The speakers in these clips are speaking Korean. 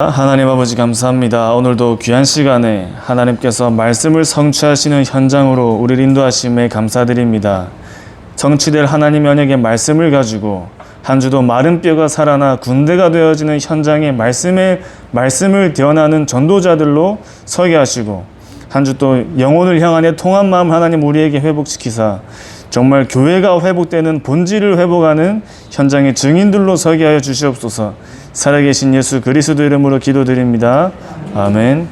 하나님 아버지 감사합니다. 오늘도 귀한 시간에 하나님께서 말씀을 성취하시는 현장으로 우리를 인도하심에 감사드립니다. 성취될 하나님의 언약의 말씀을 가지고 한 주도 마른 뼈가 살아나 군대가 되어지는 현장에 말씀을 대언하는 전도자들로 서게 하시고, 한 주 또 영혼을 향하여 통한 마음 하나님 우리에게 회복시키사 정말 교회가 회복되는 본질을 회복하는 현장의 증인들로 서게 하여 주시옵소서. 살아계신 예수 그리스도 이름으로 기도드립니다. 아멘.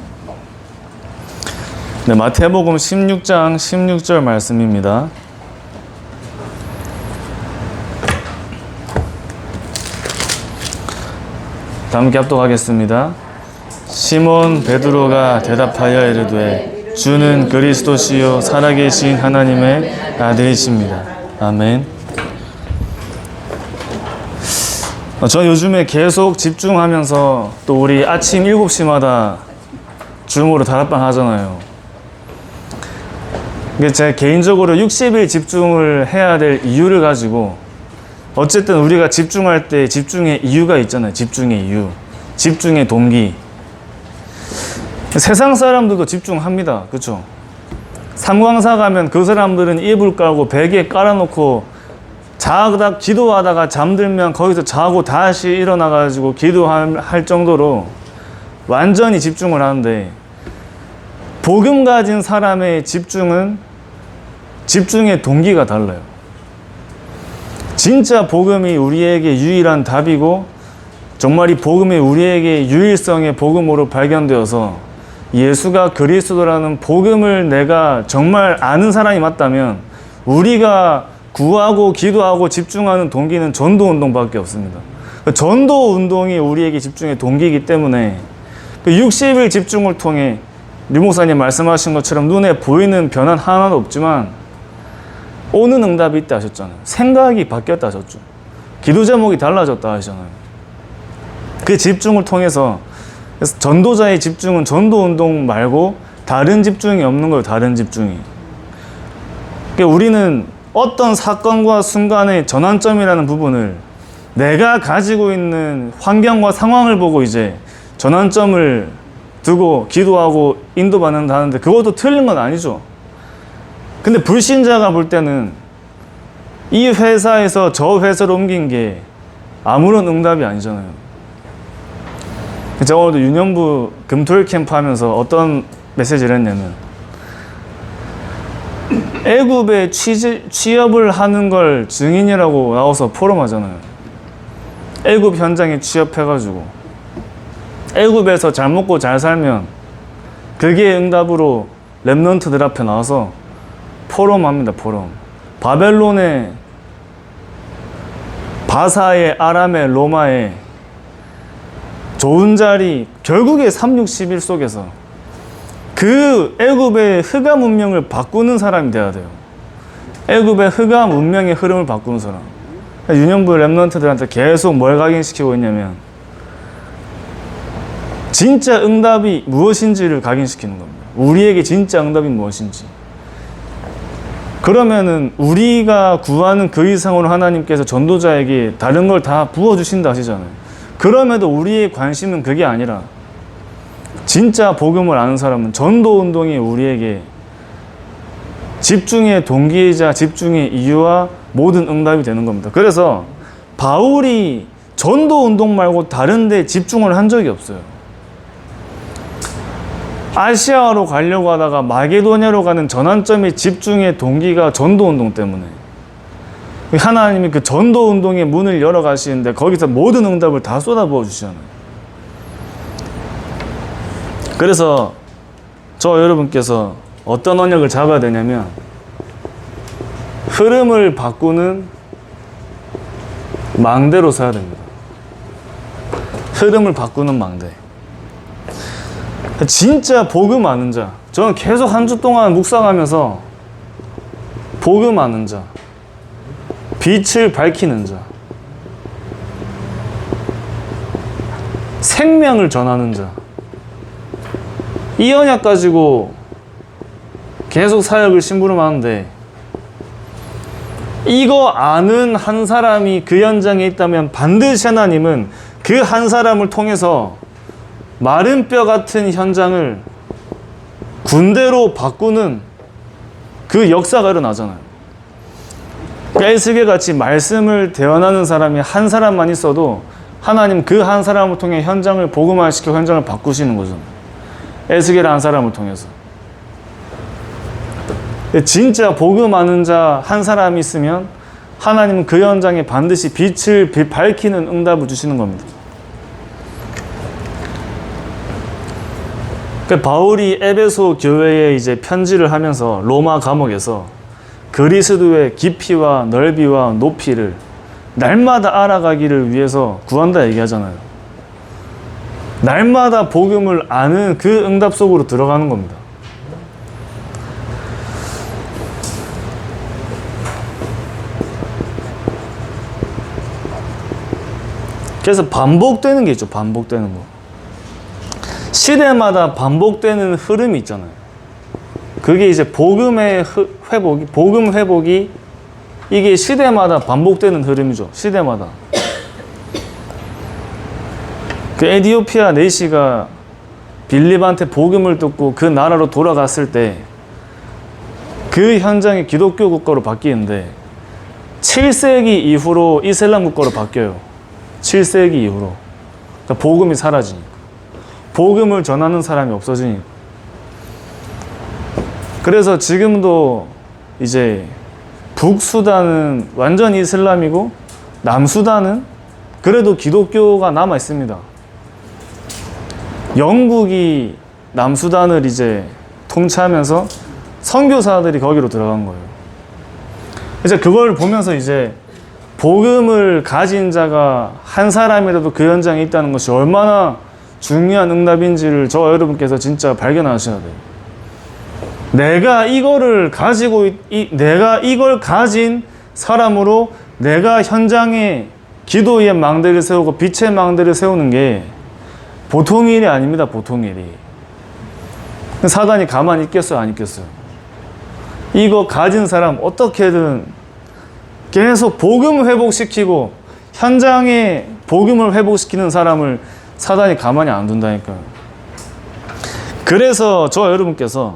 네, 마태복음 16장 16절 말씀입니다. 다 함께 합독하겠습니다. 시몬 베드로가 대답하여 이르되 주는 그리스도시요 살아계신 하나님의 아들이십니다. 아멘. 저 요즘에 계속 집중하면서 또 우리 아침 7시마다 줌으로 다락방 하잖아요. 제가 개인적으로 60일 집중을 해야 될 이유를 가지고, 어쨌든 우리가 집중할 때 집중의 이유가 있잖아요. 집중의 이유, 집중의 동기. 세상 사람들도 집중합니다. 그렇죠? 삼광사 가면 그 사람들은 이불 깔고 베개 깔아놓고 자다 기도하다가 잠들면 거기서 자고 다시 일어나가지고 기도할 정도로 완전히 집중을 하는데, 복음 가진 사람의 집중은 집중의 동기가 달라요. 진짜 복음이 우리에게 유일한 답이고, 정말 이 복음이 우리에게 유일성의 복음으로 발견되어서 예수가 그리스도라는 복음을 내가 정말 아는 사람이 맞다면, 우리가 구하고 기도하고 집중하는 동기는 전도운동밖에 없습니다. 전도운동이 우리에게 집중의 동기이기 때문에 60일 집중을 통해 류 목사님 말씀하신 것처럼 눈에 보이는 변화는 하나도 없지만 오는 응답이 있다 하셨잖아요. 생각이 바뀌었다 하셨죠. 기도 제목이 달라졌다 하시잖아요. 그 집중을 통해서, 그래서 전도자의 집중은 전도운동 말고 다른 집중이 없는 거예요. 다른 집중이. 그러니까 우리는 어떤 사건과 순간의 전환점이라는 부분을 내가 가지고 있는 환경과 상황을 보고 이제 전환점을 두고 기도하고 인도받는다는데, 그것도 틀린 건 아니죠. 근데 불신자가 볼 때는 이 회사에서 저 회사로 옮긴 게 아무런 응답이 아니잖아요. 제가 오늘도 유년부 금토일 캠프 하면서 어떤 메시지를 했냐면, 애굽에 취업을 하는 걸 증인이라고 나와서 포럼하잖아요. 애굽 현장에 취업해가지고 애굽에서 잘 먹고 잘 살면 그게 응답으로 랩런트들 앞에 나와서 포럼합니다. 포럼. 바벨론에, 바사에, 아람에, 로마에 좋은 자리, 결국에 361 속에서 그 애굽의 흑암 문명을 바꾸는 사람이 돼야 돼요. 애굽의 흑암 문명의 흐름을 바꾸는 사람. 유년부 랩런트들한테 계속 뭘 각인시키고 있냐면, 진짜 응답이 무엇인지를 각인시키는 겁니다. 우리에게 진짜 응답이 무엇인지. 그러면은 우리가 구하는 그 이상으로 하나님께서 전도자에게 다른 걸 다 부어주신다 하시잖아요. 그럼에도 우리의 관심은 그게 아니라, 진짜 복음을 아는 사람은 전도운동이 우리에게 집중의 동기이자 집중의 이유와 모든 응답이 되는 겁니다. 그래서 바울이 전도운동 말고 다른 데 집중을 한 적이 없어요. 아시아로 가려고 하다가 마게도냐로 가는 전환점의 집중의 동기가 전도운동 때문에, 하나님이 그 전도운동의 문을 열어 가시는데 거기서 모든 응답을 다 쏟아부어 주시잖아요. 그래서 저 여러분께서 어떤 언약을 잡아야 되냐면, 흐름을 바꾸는 망대로 서야 됩니다. 흐름을 바꾸는 망대. 진짜 복음 아는 자. 저는 계속 한 주 동안 묵상하면서 복음 아는 자, 빛을 밝히는 자, 생명을 전하는 자, 이 언약 가지고 계속 사역을 심부름하는데, 이거 아는 한 사람이 그 현장에 있다면 반드시 하나님은 그 한 사람을 통해서 마른 뼈 같은 현장을 군대로 바꾸는 그 역사가 일어나잖아요. 에스겔 같이 말씀을 대언하는 사람이 한 사람만 있어도 하나님 그 한 사람을 통해 현장을 복음화시켜 현장을 바꾸시는 거죠. 에스겔 한 사람을 통해서. 진짜 복음하는 자 한 사람이 있으면 하나님은 그 현장에 반드시 빛을 밝히는 응답을 주시는 겁니다. 바울이 에베소 교회에 이제 편지를 하면서 로마 감옥에서 그리스도의 깊이와 넓이와 높이를 날마다 알아가기를 위해서 구한다 얘기하잖아요. 날마다 복음을 아는 그 응답 속으로 들어가는 겁니다. 그래서 반복되는 게 있죠. 반복되는 거. 시대마다 반복되는 흐름이 있잖아요. 그게 이제 복음의 복음 회복이 이게 시대마다 반복되는 흐름이죠. 시대마다. 그 에티오피아 내시가 빌립한테 복음을 듣고 그 나라로 돌아갔을 때 그 현장이 기독교 국가로 바뀌는데 7세기 이후로 이슬람 국가로 바뀌어요. 7세기 이후로. 그러니까 복음이 사라지니까. 복음을 전하는 사람이 없어지니까. 그래서 지금도 이제 북수단은 완전 이슬람이고 남수단은 그래도 기독교가 남아 있습니다. 영국이 남수단을 이제 통치하면서 선교사들이 거기로 들어간 거예요. 이제 그걸 보면서 이제 복음을 가진 자가 한 사람이라도 그 현장에 있다는 것이 얼마나 중요한 응답인지를 저와 여러분께서 진짜 발견하셔야 돼요. 내가 이거를 가지고 내가 이걸 가진 사람으로 내가 현장에 기도의 망대를 세우고 빛의 망대를 세우는 게 보통 일이 아닙니다. 보통 일이. 사단이 가만히 있겠어요? 안 있겠어요? 이거 가진 사람 어떻게든 계속 복음을 회복시키고 현장에 복음을 회복시키는 사람을 사단이 가만히 안 둔다니까요. 그래서 저와 여러분께서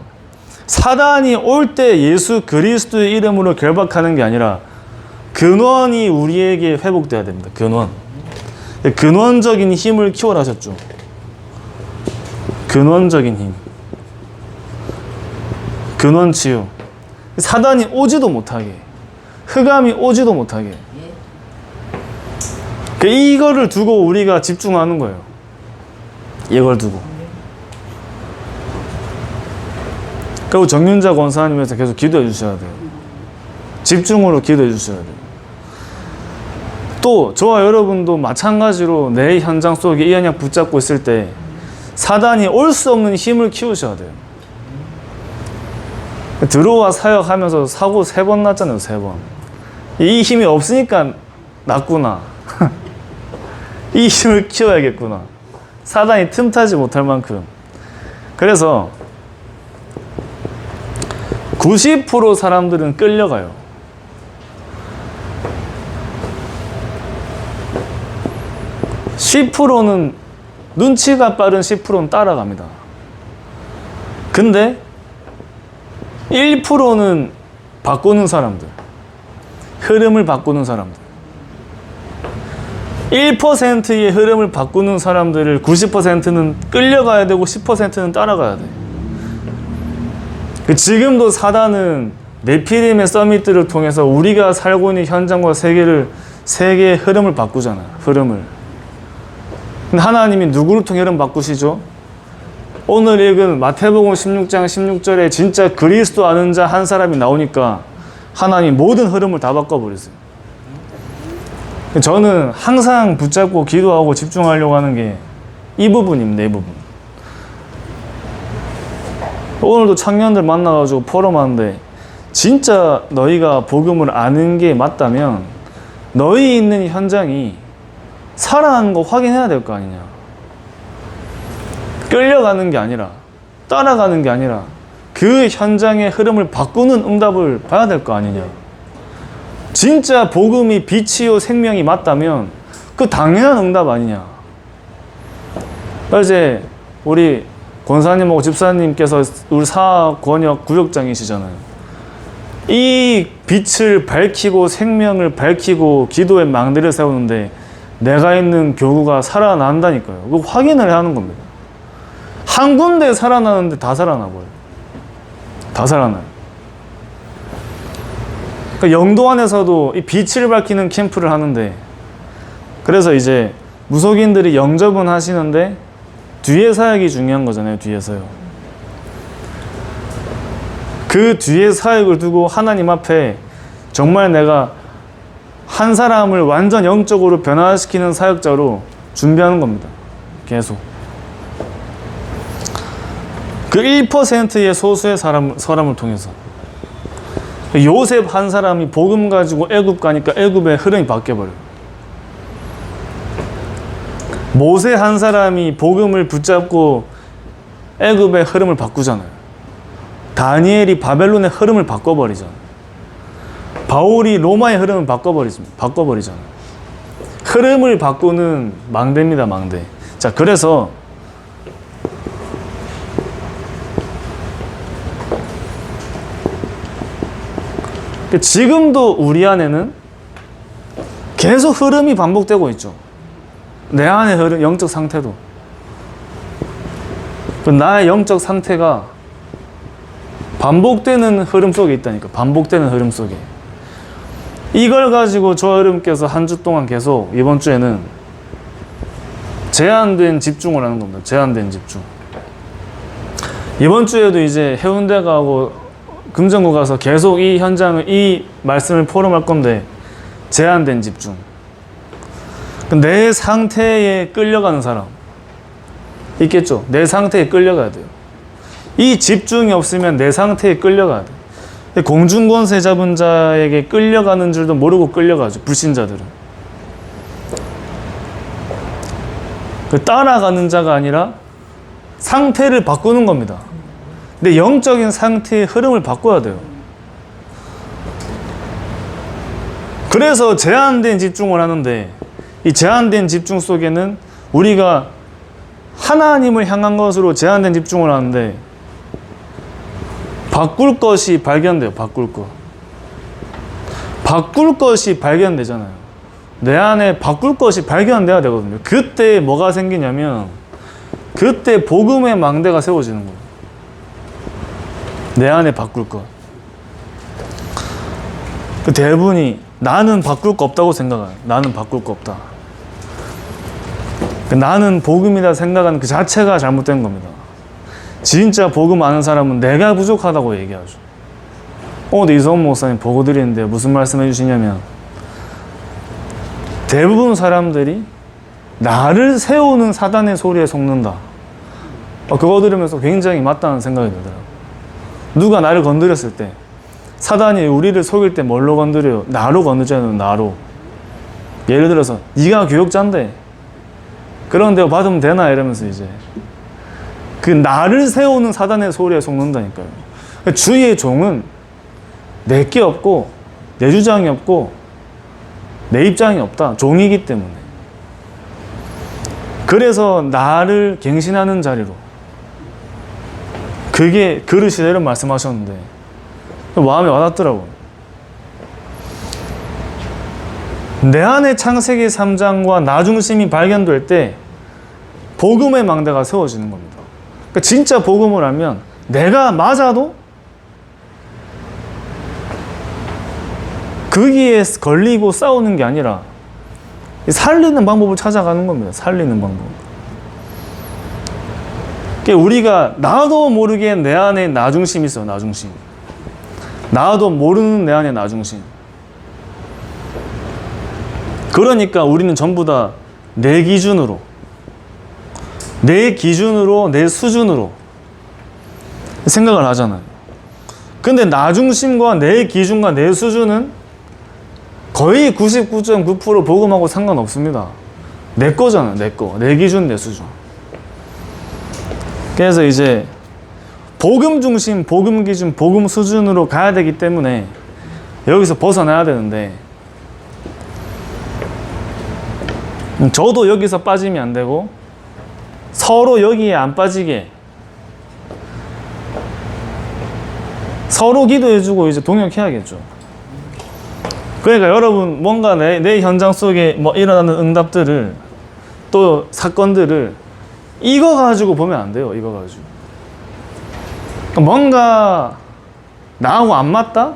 사단이 올 때 예수 그리스도의 이름으로 결박하는 게 아니라 근원이 우리에게 회복돼야 됩니다. 근원. 근원적인 힘을 키워라 하셨죠. 근원적인 힘. 근원 치유. 사단이 오지도 못하게. 흑암이 오지도 못하게. 이거를 두고 우리가 집중하는 거예요. 이걸 두고. 그리고 정윤자 권사님께서 계속 기도해 주셔야 돼요. 집중으로 기도해 주셔야 돼요. 또 저와 여러분도 마찬가지로 내 현장 속에 이 언약 붙잡고 있을 때 사단이 올 수 없는 힘을 키우셔야 돼요. 들어와 사역하면서 사고 3번 났잖아요. 3번. 이 힘이 없으니까 났구나. 이 힘을 키워야겠구나. 사단이 틈타지 못할 만큼. 그래서 90% 사람들은 끌려가요. (10%는) 눈치가 빠른 10%는 따라갑니다. 근데 1%는 바꾸는 사람들, 흐름을 바꾸는 사람들, 1%의 흐름을 바꾸는 사람들을 90%는 끌려가야 되고 10%는 따라가야 돼. 지금도 사단은 네피림의 서밋들을 통해서 우리가 살고 있는 현장과 세계의 흐름을 바꾸잖아요. 흐름을. 근데 하나님이 누구를 통해 흐름 바꾸시죠? 오늘 읽은 마태복음 16장 16절에 진짜 그리스도 아는 자 한 사람이 나오니까 하나님 모든 흐름을 다 바꿔버렸어요. 저는 항상 붙잡고 기도하고 집중하려고 하는 게 이 부분입니다. 이 부분. 오늘도 청년들 만나가지고 포럼하는데 진짜 너희가 복음을 아는 게 맞다면 너희 있는 현장이 살아나는 거 확인해야 될 거 아니냐. 끌려가는 게 아니라 따라가는 게 아니라 그 현장의 흐름을 바꾸는 응답을 봐야 될 거 아니냐. 진짜 복음이 빛이요 생명이 맞다면 그 당연한 응답 아니냐. 이제 우리 권사님하고 집사님께서 우리 사권역 구역장이시잖아요. 이 빛을 밝히고 생명을 밝히고 기도의 망대를 세우는데 내가 있는 교구가 살아난다니까요. 그거 확인을 해야 하는 겁니다. 한 군데 살아나는데 다 살아나고요. 다 살아나요. 그러니까 영도 안에서도 이 빛을 밝히는 캠프를 하는데, 그래서 이제 무속인들이 영접은 하시는데 뒤에 사역이 중요한 거잖아요. 뒤에서요. 그 뒤에 사역을 두고 하나님 앞에 정말 내가 한 사람을 완전 영적으로 변화시키는 사역자로 준비하는 겁니다. 계속. 그 1%의 소수의 사람을 통해서. 요셉 한 사람이 복음 가지고 애굽 가니까 애굽의 흐름이 바뀌어버려요. 모세 한 사람이 복음을 붙잡고 애굽의 흐름을 바꾸잖아요. 다니엘이 바벨론의 흐름을 바꿔버리잖아요. 바울이 로마의 흐름을 바꿔버리잖아요. 흐름을 바꾸는 망대입니다, 망대. 자, 그래서 지금도 우리 안에는 계속 흐름이 반복되고 있죠. 내 안의 흐름, 영적 상태도. 나의 영적 상태가 반복되는 흐름 속에 있다니까. 반복되는 흐름 속에. 이걸 가지고 저 여러분께서 한 주 동안 계속 이번 주에는 제한된 집중을 하는 겁니다. 제한된 집중. 이번 주에도 이제 해운대 가고 금정구 가서 계속 이 현장을, 이 말씀을 포럼할 건데 제한된 집중. 내 상태에 끌려가는 사람 있겠죠? 내 상태에 끌려가야 돼요. 이 집중이 없으면 내 상태에 끌려가야 돼요. 공중권세 잡은 자에게 끌려가는 줄도 모르고 끌려가죠. 불신자들은. 따라가는 자가 아니라 상태를 바꾸는 겁니다. 내 영적인 상태의 흐름을 바꿔야 돼요. 그래서 제한된 집중을 하는데, 이 제한된 집중 속에는 우리가 하나님을 향한 것으로 제한된 집중을 하는데 바꿀 것이 발견돼요. 바꿀 것. 바꿀 것이 발견되잖아요. 내 안에 바꿀 것이 발견돼야 되거든요. 그때 뭐가 생기냐면 그때 복음의 망대가 세워지는 거예요. 내 안에 바꿀 것. 그 대부분이 나는 바꿀 거 없다고 생각해요. 나는 바꿀 거 없다. 나는 복음이다 생각하는 그 자체가 잘못된 겁니다. 진짜 복음 아는 사람은 내가 부족하다고 얘기하죠. 근데 이성훈 목사님 보고 드리는데 무슨 말씀 해주시냐면, 대부분 사람들이 나를 세우는 사단의 소리에 속는다. 그거 들으면서 굉장히 맞다는 생각이 들더라고요. 누가 나를 건드렸을 때, 사단이 우리를 속일 때 뭘로 건드려요? 나로 건드려요. 나로. 예를 들어서 네가 교역자인데 그런 데 받으면 되나? 이러면서 이제 그 나를 세우는 사단의 소리에 속는다니까요. 주의 종은 내 게 없고 내 주장이 없고 내 입장이 없다. 종이기 때문에. 그래서 나를 갱신하는 자리로, 그게 그릇이라 말씀하셨는데 마음에 와닿더라고요. 내 안에 창세기 3장과 나 중심이 발견될 때 복음의 망대가 세워지는 겁니다. 그러니까 진짜 복음을 하면 내가 맞아도 거기에 걸리고 싸우는 게 아니라 살리는 방법을 찾아가는 겁니다. 살리는 방법. 그러니까 우리가 나도 모르게 내 안에 나 중심이 있어요. 나 중심. 나도 모르는 내 안에 나 중심. 그러니까 우리는 전부 다 내 기준으로, 내 수준으로 생각을 하잖아요. 근데 나 중심과 내 기준과 내 수준은 거의 99.9% 복음하고 상관없습니다. 내 거잖아요. 내 거. 내 기준, 내 수준. 그래서 이제 복음 중심, 복음 기준, 복음 수준으로 가야 되기 때문에 여기서 벗어나야 되는데, 저도 여기서 빠지면 안 되고 서로 여기에 안 빠지게 서로 기도해주고 이제 동역해야겠죠. 그러니까 여러분 뭔가 내 현장 속에 뭐 일어나는 응답들을 또 사건들을 이거 가지고 보면 안 돼요. 이거 가지고 뭔가 나하고 안 맞다?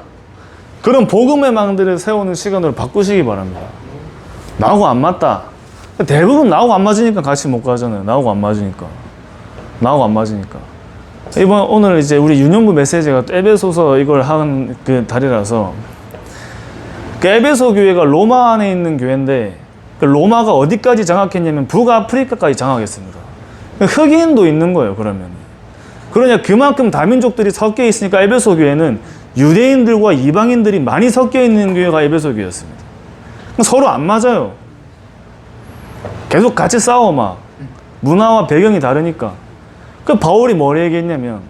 그런 복음의 망대를 세우는 시간으로 바꾸시기 바랍니다. 나하고 안 맞다. 대부분 나하고 안 맞으니까 같이 못 가잖아요. 나하고 안 맞으니까. 오늘 이제 우리 유년부 메시지가 에베소서 이걸 한 그 달이라서, 그 에베소 교회가 로마 안에 있는 교회인데, 그 로마가 어디까지 장악했냐면 북아프리카까지 장악했습니다. 흑인도 있는 거예요, 그러면. 그러냐, 그만큼 다민족들이 섞여 있으니까 에베소 교회는 유대인들과 이방인들이 많이 섞여 있는 교회가 에베소 교회였습니다. 서로 안 맞아요. 계속 같이 싸워, 막. 문화와 배경이 다르니까. 그 바울이 뭘 얘기했냐면,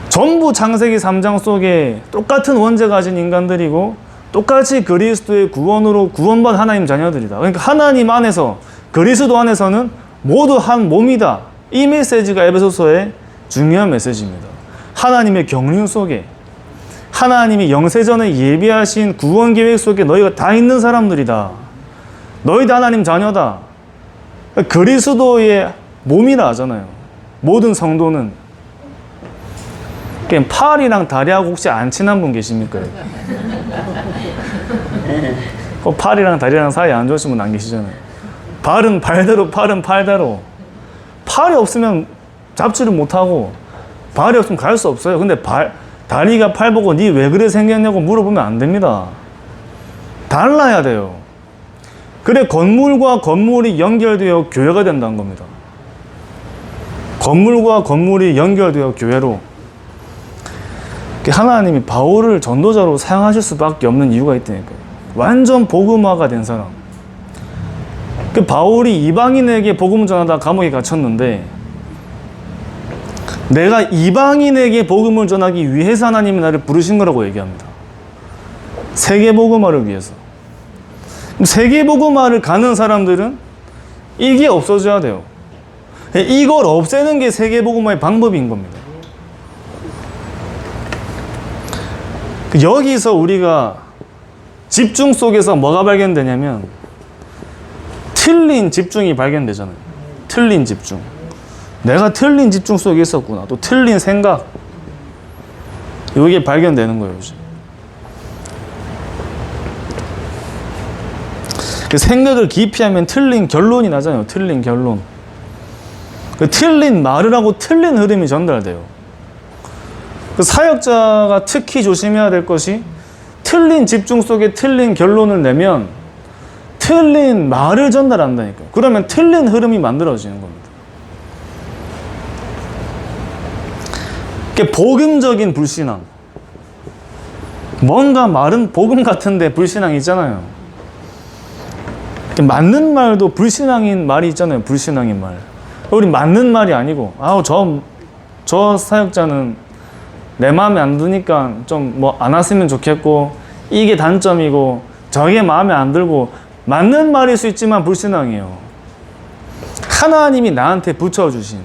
전부 창세기 3장 속에 똑같은 원죄 가진 인간들이고 똑같이 그리스도의 구원으로 구원받은 하나님 자녀들이다. 그러니까 하나님 안에서, 그리스도 안에서는 모두 한 몸이다. 이 메시지가 에베소서의 중요한 메시지입니다. 하나님의 경륜 속에, 하나님이 영세전에 예비하신 구원 계획 속에 너희가 다 있는 사람들이다. 너희도 하나님 자녀다. 그리스도의 몸이라 하잖아요. 모든 성도는. 팔이랑 다리하고 혹시 안 친한 분 계십니까? 팔이랑 다리랑 사이 안 좋으신 분 안 계시잖아요. 발은 발대로, 팔은 팔대로. 팔이 없으면 잡지를 못하고, 발이 없으면 갈 수 없어요. 근데 다리가 팔 보고 니 왜 그래 생겼냐고 물어보면 안 됩니다. 달라야 돼요. 그래 건물과 건물이 연결되어 교회가 된다는 겁니다. 건물과 건물이 연결되어 교회로. 하나님이 바울을 전도자로 사용하실 수밖에 없는 이유가 있다니까요. 완전 복음화가 된 사람. 그 바울이 이방인에게 복음 전하다 감옥에 갇혔는데, 내가 이방인에게 복음을 전하기 위해서 하나님이 나를 부르신 거라고 얘기합니다. 세계 복음화를 위해서. 세계 복음화를 가는 사람들은 이게 없어져야 돼요. 이걸 없애는 게 세계 복음화의 방법인 겁니다. 여기서 우리가 집중 속에서 뭐가 발견되냐면 틀린 집중이 발견되잖아요. 틀린 집중. 내가 틀린 집중 속에 있었구나. 또 틀린 생각. 이게 발견되는 거예요, 요즘. 그 생각을 깊이 하면 틀린 결론이 나잖아요. 틀린 결론. 그 틀린 말을 하고 틀린 흐름이 전달돼요. 그 사역자가 특히 조심해야 될 것이, 틀린 집중 속에 틀린 결론을 내면 틀린 말을 전달한다니까요. 그러면 틀린 흐름이 만들어지는 겁니다. 복음적인 불신앙. 뭔가 말은 복음 같은데 불신앙이 있잖아요. 맞는 말도 불신앙인 말이 있잖아요. 불신앙인 말. 우리 맞는 말이 아니고, 저 사역자는 내 마음에 안 드니까 좀 뭐 안 왔으면 좋겠고, 이게 단점이고, 저게 마음에 안 들고, 맞는 말일 수 있지만 불신앙이에요. 하나님이 나한테 붙여주신,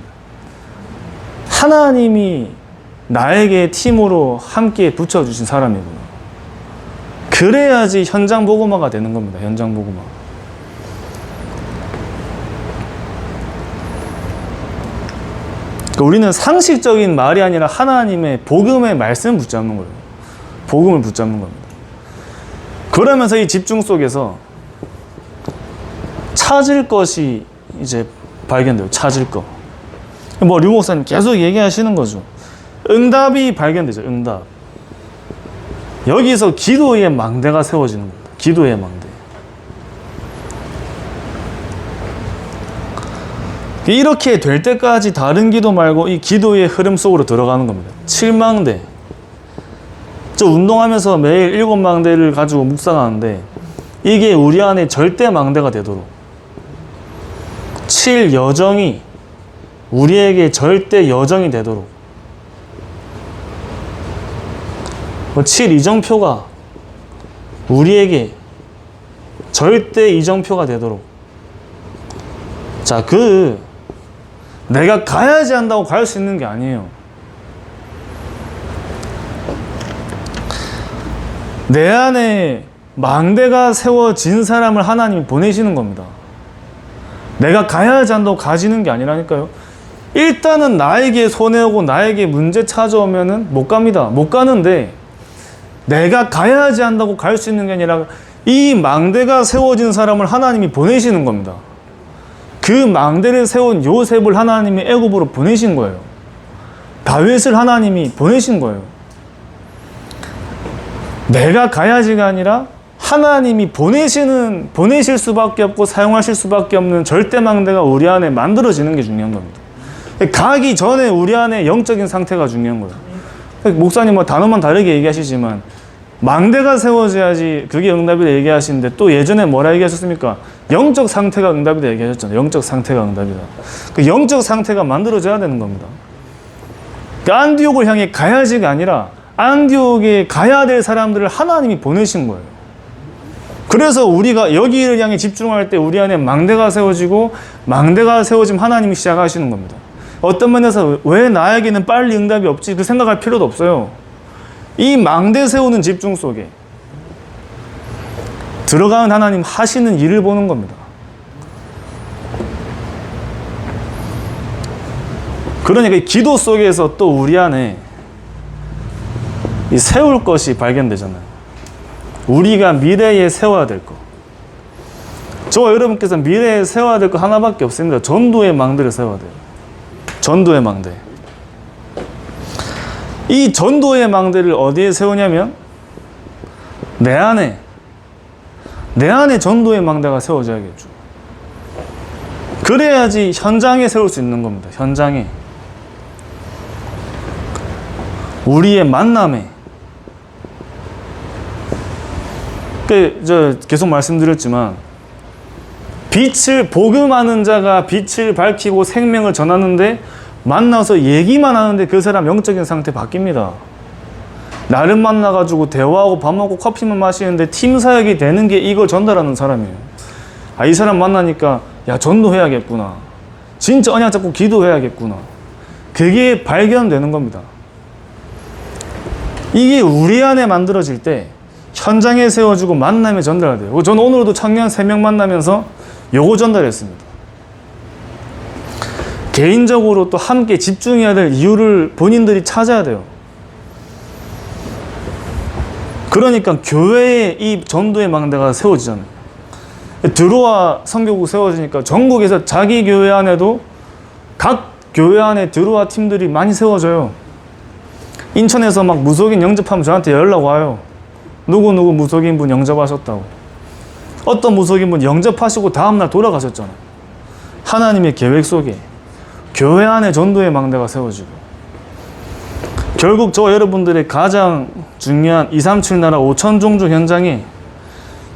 하나님이 나에게 팀으로 함께 붙여주신 사람이구나. 그래야지 현장 복음화가 되는 겁니다. 현장 복음화. 우리는 상식적인 말이 아니라 하나님의 복음의 말씀을 붙잡는 거예요. 복음을 붙잡는 겁니다. 그러면서 이 집중 속에서 찾을 것이 이제 발견돼요. 찾을 거. 류 목사님 계속 얘기하시는 거죠. 응답이 발견되죠. 응답. 여기서 기도의 망대가 세워지는 겁니다. 기도의 망대. 이렇게 될 때까지 다른 기도 말고 이 기도의 흐름 속으로 들어가는 겁니다. 7망대. 저 운동하면서 매일 7망대를 가지고 묵상하는데, 이게 우리 안에 절대 망대가 되도록, 7여정이 우리에게 절대 여정이 되도록, 7이정표가 우리에게 절대 이정표가 되도록. 자, 그 내가 가야지 한다고 갈 수 있는 게 아니에요. 내 안에 망대가 세워진 사람을 하나님이 보내시는 겁니다. 내가 가야지 한다고 가지는 게 아니라니까요. 일단은 나에게 손해오고 나에게 문제 찾아오면은 못 갑니다. 못 가는데 내가 가야지 한다고 갈 수 있는 게 아니라 이 망대가 세워진 사람을 하나님이 보내시는 겁니다. 그 망대를 세운 요셉을 하나님이 애굽으로 보내신 거예요. 다윗을 하나님이 보내신 거예요. 내가 가야지가 아니라 하나님이 보내실 수밖에 없고 사용하실 수밖에 없는 절대 망대가 우리 안에 만들어지는 게 중요한 겁니다. 가기 전에 우리 안에 영적인 상태가 중요한 거예요. 목사님 뭐 단어만 다르게 얘기하시지만 망대가 세워져야지 그게 응답이다 얘기하시는데 또 예전에 뭐라 얘기하셨습니까? 영적 상태가 응답이다 얘기하셨잖아요. 영적 상태가 응답이다. 그 영적 상태가 만들어져야 되는 겁니다. 그 안디옥을 향해 가야지가 아니라 안디옥에 가야 될 사람들을 하나님이 보내신 거예요. 그래서 우리가 여기를 향해 집중할 때 우리 안에 망대가 세워지고 망대가 세워지면 하나님이 시작하시는 겁니다. 어떤 면에서 왜 나에게는 빨리 응답이 없지? 그 생각할 필요도 없어요. 이 망대 세우는 집중 속에 들어가는 하나님 하시는 일을 보는 겁니다. 그러니까 이 기도 속에서 또 우리 안에 이 세울 것이 발견되잖아요. 우리가 미래에 세워야 될 것. 저와 여러분께서 미래에 세워야 될 것 하나밖에 없습니다. 전도의 망대를 세워야 돼요. 전도의 망대. 이 전도의 망대를 어디에 세우냐면 내 안에 전도의 망대가 세워져야겠죠. 그래야지 현장에 세울 수 있는 겁니다. 현장에. 우리의 만남에. 계속 말씀드렸지만 복음하는 자가 빛을 밝히고 생명을 전하는데 만나서 얘기만 하는데 그 사람 영적인 상태 바뀝니다. 나를 만나가지고 대화하고 밥 먹고 커피만 마시는데 팀 사역이 되는 게 이걸 전달하는 사람이에요. 이 사람 만나니까 야 전도해야겠구나. 진짜 언약 잡고 기도해야겠구나. 그게 발견되는 겁니다. 이게 우리 안에 만들어질 때 현장에 세워지고 만남에 전달돼요. 저는 오늘도 청년 3명 만나면서 요거 전달했습니다. 개인적으로 또 함께 집중해야 될 이유를 본인들이 찾아야 돼요. 그러니까 교회에 이 전도의 망대가 세워지잖아요. 드로아 선교국 세워지니까 전국에서 자기 교회 안에도 각 교회 안에 드로아 팀들이 많이 세워져요. 인천에서 막 무속인 영접하면 저한테 연락 와요. 누구 무속인분 영접하셨다고. 어떤 무속인분 영접하시고 다음날 돌아가셨잖아요. 하나님의 계획 속에 교회 안에 전도의 망대가 세워지고 결국 저 여러분들의 가장 중요한 237 나라 5천 종족 현장에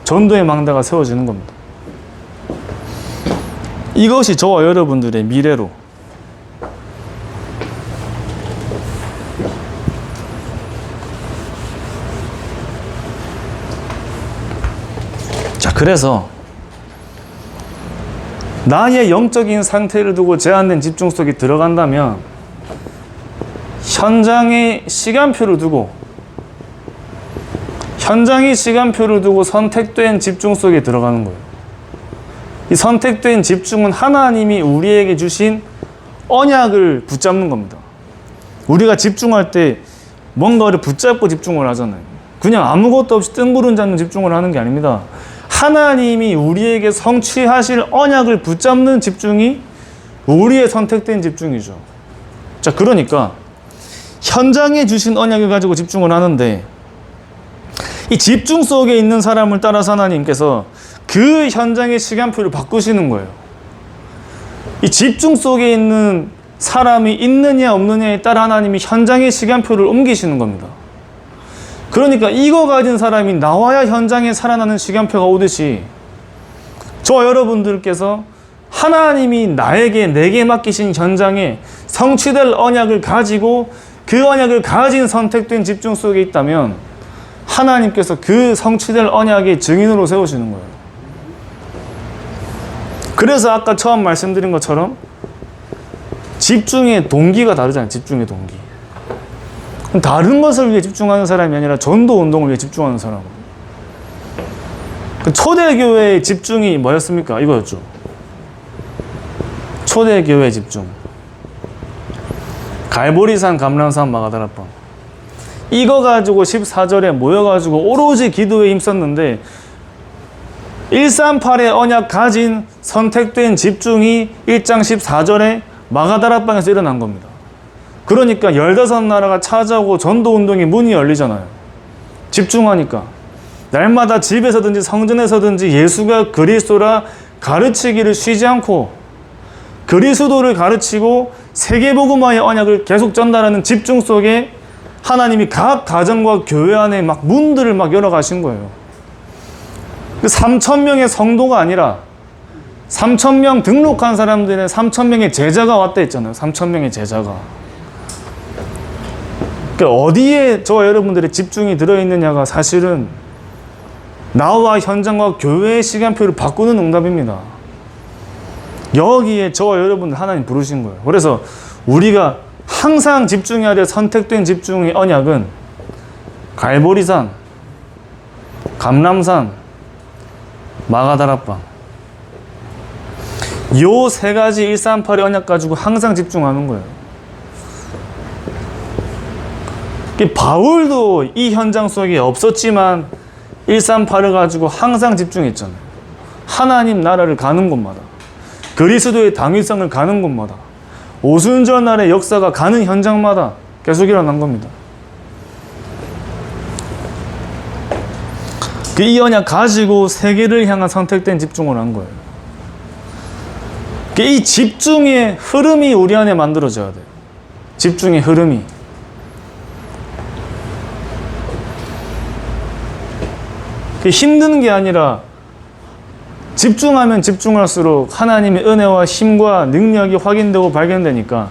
전도의 망대가 세워지는 겁니다. 이것이 저와 여러분들의 미래로 그래서 나의 영적인 상태를 두고 제한된 집중 속에 들어간다면 현장에 시간표를 두고 선택된 집중 속에 들어가는 거예요. 이 선택된 집중은 하나님이 우리에게 주신 언약을 붙잡는 겁니다. 우리가 집중할 때 뭔가를 붙잡고 집중을 하잖아요. 그냥 아무것도 없이 뜬구름 잡는 집중을 하는 게 아닙니다. 하나님이 우리에게 성취하실 언약을 붙잡는 집중이 우리의 선택된 집중이죠. 자, 그러니까 현장에 주신 언약을 가지고 집중을 하는데 이 집중 속에 있는 사람을 따라서 하나님께서 그 현장의 시간표를 바꾸시는 거예요. 이 집중 속에 있는 사람이 있느냐 없느냐에 따라 하나님이 현장의 시간표를 옮기시는 겁니다. 그러니까 이거 가진 사람이 나와야 현장에 살아나는 시간표가 오듯이 저와 여러분들께서 하나님이 내게 맡기신 현장에 성취될 언약을 가지고 그 언약을 가진 선택된 집중 속에 있다면 하나님께서 그 성취될 언약의 증인으로 세우시는 거예요. 그래서 아까 처음 말씀드린 것처럼 집중의 동기가 다르잖아요. 집중의 동기. 다른 것을 위해 집중하는 사람이 아니라 전도 운동을 위해 집중하는 사람. 초대교회의 집중이 뭐였습니까? 이거였죠. 초대교회의 집중. 갈보리산, 감람산, 마가다락방. 이거 가지고 14절에 모여가지고 오로지 기도에 힘썼는데 138의 언약 가진 선택된 집중이 1장 14절에 마가다락방에서 일어난 겁니다. 그러니까 15나라가 찾아오고 전도운동의 문이 열리잖아요. 집중하니까. 날마다 집에서든지 성전에서든지 예수가 그리스도라 가르치기를 쉬지 않고 그리스도를 가르치고 세계복음화의 언약을 계속 전달하는 집중 속에 하나님이 각 가정과 교회 안에 막 문들을 막 열어가신 거예요. 3,000명의 성도가 아니라 3,000명 등록한 사람들의 3,000명의 제자가 왔다 했잖아요. 3,000명의 제자가. 그러니까 어디에 저와 여러분들의 집중이 들어있느냐가 사실은 나와 현장과 교회의 시간표를 바꾸는 응답입니다. 여기에 저와 여러분들 하나님 부르신 거예요. 그래서 우리가 항상 집중해야 될 선택된 집중의 언약은 갈보리산, 감람산, 마가다락방. 요 세 가지 138의 언약 가지고 항상 집중하는 거예요. 바울도 이 현장 속에 없었지만 138을 가지고 항상 집중했잖아요. 하나님 나라를 가는 곳마다, 그리스도의 당위성을 가는 곳마다, 오순절날의 역사가 가는 현장마다 계속 일어난 겁니다. 이 언약 가지고 세계를 향한 선택된 집중을 한 거예요. 이 집중의 흐름이 우리 안에 만들어져야 돼요. 집중의 흐름이. 힘든 게 아니라 집중하면 집중할수록 하나님의 은혜와 힘과 능력이 확인되고 발견되니까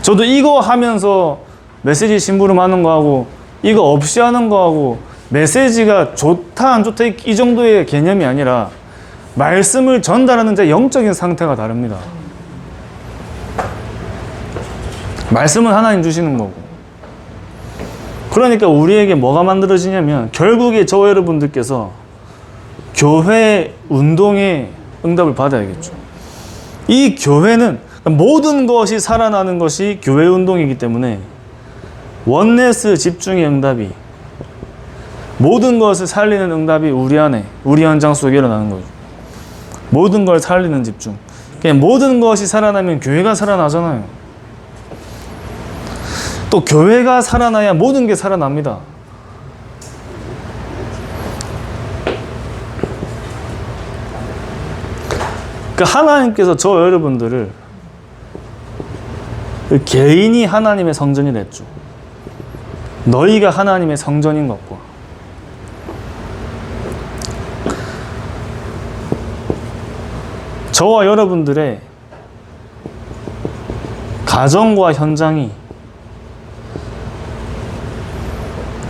저도 이거 하면서 메시지 심부름하는 거하고 이거 없이 하는 거하고 메시지가 좋다 안 좋다 이 정도의 개념이 아니라 말씀을 전달하는 자 영적인 상태가 다릅니다. 말씀은 하나님 주시는 거고. 그러니까 우리에게 뭐가 만들어지냐면 결국에 저와 여러분들께서 교회 운동의 응답을 받아야겠죠. 이 교회는 모든 것이 살아나는 것이 교회 운동이기 때문에 원네스 집중의 응답이 모든 것을 살리는 응답이 우리 안에 우리 현장 속에 일어나는 거죠. 모든 걸 살리는 집중. 그냥 모든 것이 살아나면 교회가 살아나잖아요. 또 교회가 살아나야 모든 게 살아납니다. 하나님께서 저 여러분들을 개인이 하나님의 성전이 됐죠. 너희가 하나님의 성전인 것과 저와 여러분들의 가정과 현장이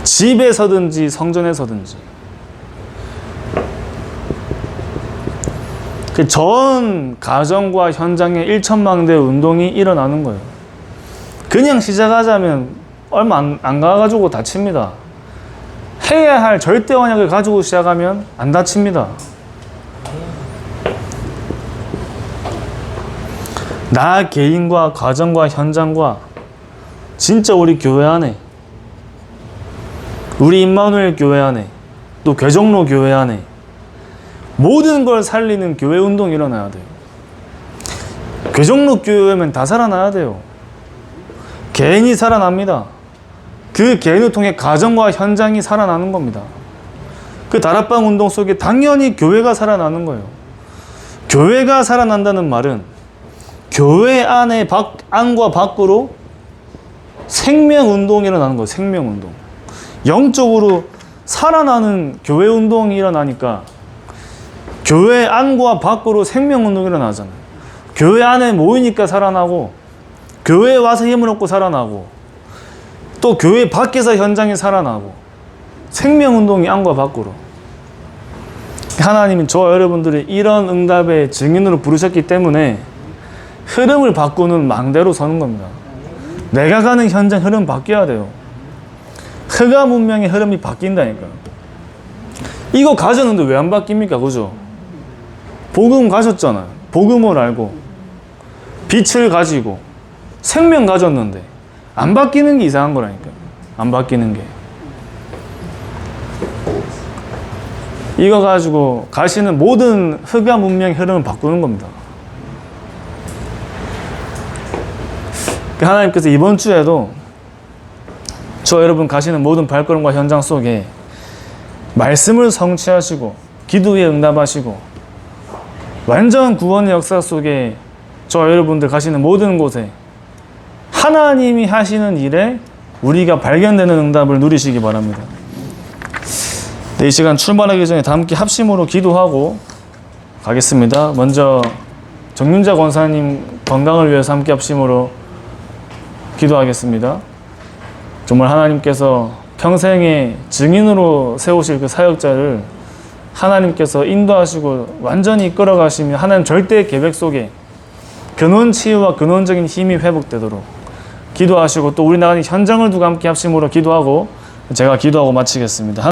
집에서든지 성전에서든지 그 전 가정과 현장에 1천망대 운동이 일어나는 거예요. 그냥 시작하자면 얼마 안 가가지고 다칩니다. 해야 할 절대 언약을 가지고 시작하면 안 다칩니다. 나 개인과 가정과 현장과 진짜 우리 교회 안에 우리 임마누엘 교회 안에 또 괴종로 교회 안에 모든 걸 살리는 교회 운동이 일어나야 돼요. 괴종로 교회면 다 살아나야 돼요. 개인이 살아납니다. 그 개인을 통해 가정과 현장이 살아나는 겁니다. 그 다락방 운동 속에 당연히 교회가 살아나는 거예요. 교회가 살아난다는 말은 교회 안에 안과 밖으로 생명운동이 일어나는 거예요. 생명운동. 영적으로 살아나는 교회 운동이 일어나니까 교회 안과 밖으로 생명운동이 일어나잖아요. 교회 안에 모이니까 살아나고 교회에 와서 힘을 얻고 살아나고 또 교회 밖에서 현장이 살아나고 생명운동이 안과 밖으로. 하나님은 저와 여러분들이 이런 응답의 증인으로 부르셨기 때문에 흐름을 바꾸는 망대로 서는 겁니다. 내가 가는 현장 흐름 바뀌어야 돼요. 흑암 문명의 흐름이 바뀐다니까. 이거 가졌는데 왜 안 바뀝니까? 그죠? 복음 가졌잖아요. 복음을 알고 빛을 가지고 생명 가졌는데 안 바뀌는 게 이상한 거라니까. 안 바뀌는 게. 이거 가지고 가시는 모든 흑암 문명의 흐름을 바꾸는 겁니다. 하나님께서 이번 주에도 저 여러분 가시는 모든 발걸음과 현장 속에 말씀을 성취하시고 기도에 응답하시고 완전 구원의 역사 속에 저 여러분들 가시는 모든 곳에 하나님이 하시는 일에 우리가 발견되는 응답을 누리시기 바랍니다. 네, 이 시간 출발하기 전에 다 함께 합심으로 기도하고 가겠습니다. 먼저 정윤자 권사님 건강을 위해서 함께 합심으로 기도하겠습니다. 정말 하나님께서 평생의 증인으로 세우실 그 사역자를 하나님께서 인도하시고 완전히 이끌어가시며 하나님 절대의 계획 속에 근원치유와 근원적인 힘이 회복되도록 기도하시고 또 우리 나가는 현장을 두고 함께 합심으로 기도하고 제가 기도하고 마치겠습니다.